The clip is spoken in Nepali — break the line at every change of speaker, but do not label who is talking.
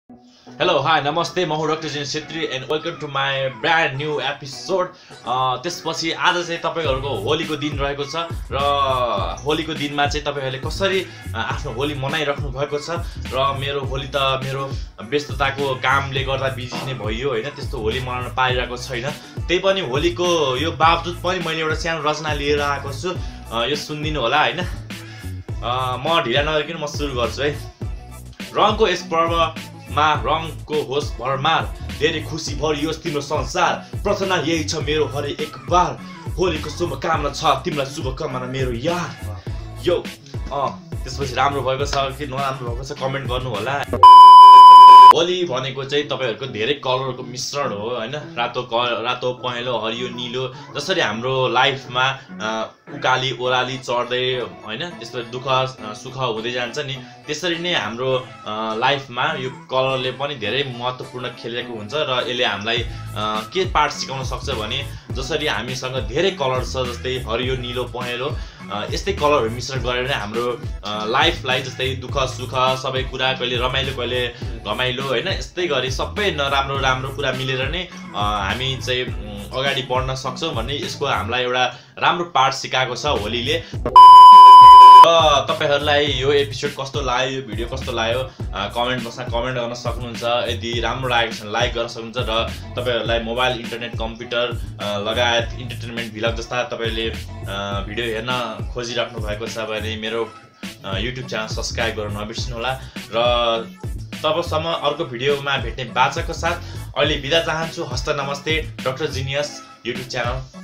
Hello, hi, namaste, म Doctorzenius and welcome to my brand new episode. त्यसपछि आज चाहिँ तपाईहरुको होलीको दिन रहेको छ र होलीको दिनमा चाहिँ तपाईहरुले कसरी आफ्नो होली मनाइराख्नु भएको छ र मेरो होली त मेरो व्यस्तताको कामले गर्दा बिजी नै भयो हैन, त्यस्तो होली मनाउन पाइरहेको छैन। त्यही पनि होलीको यो बावजुद पनि मैले एउटा सानो रचना लिएर आएको छु, यो सुनिदिनु होला हैन। म ढिला नगरिकन म सुरु गर्छु है। रङको यस पर्वमा रङको होस् भरमार, धेरै खुसी भरियोस् तिम्रो संसार, प्रार्थना यही छ मेरो हरे एक बार, होलीको शुभकामना छ तिमीलाई शुभकामना मेरो यार। यो त्यसपछि राम्रो भएको छ कि नराम्रो भएको छ कमेन्ट गर्नु होला। होली भनेको चाहिँ तपाईहरुको धेरै कलरको मिश्रण हो हैन, रातो पहेँलो हरियो नीलो। जसरी हाम्रो लाइफमा उकाली ओराली चढ्दै हैन, त्यसपछि दुःख सुख हुँदै जान्छ नि, त्यसरी नै हाम्रो लाइफमा यो कलरले पनि धेरै महत्त्वपूर्ण खेलेको हुन्छ र यसले हामीलाई के पाठ सिकाउन सक्छ भने जसरी हामीसँग धेरै कलर छ, जस्तै हरियो नीलो पहेँलो, यस्तै कलरहरु मिश्रण गरेर नै हाम्रो लाइफलाई जस्तै दुःख सुख सबै कुरा कहिले रमाइलो कहिले घमाइलो हैन, यस्तै गरी सबै नराम्रो राम्रो कुरा मिलेर नै हामी चाहिँ अगाडि बढ्न सक्छौं भन्ने यसको हामीलाई एउटा राम्रो पाठ सिकाएको छ होलीले। तपाईहरुलाई यो एपिसोड कस्तो लाग्यो, यो भिडियो कस्तो लाग्यो कमेन्ट बक्समा कमेन्ट गर्न सक्नुहुन्छ। यदि राम्रो लागेको छ भने लाइक गर्न सक्नुहुन्छ र तपाईहरुलाई मोबाइल इन्टरनेट कम्प्युटर लगायत इन्टरटेनमेन्ट भ्लग जस्ता तपाईले भिडियो हेर्न खोजिराख्नु भएको छ भने मेरो युट्युब च्यानल सब्स्क्राइब गर्न नबिर्सिनु होला र तबसम्म अर्को भिडियोमा भेट्ने बाचाको साथ अहिले बिदा चाहन्छु। हस्त नमस्ते, डक्टर जिनियस युट्युब च्यानल।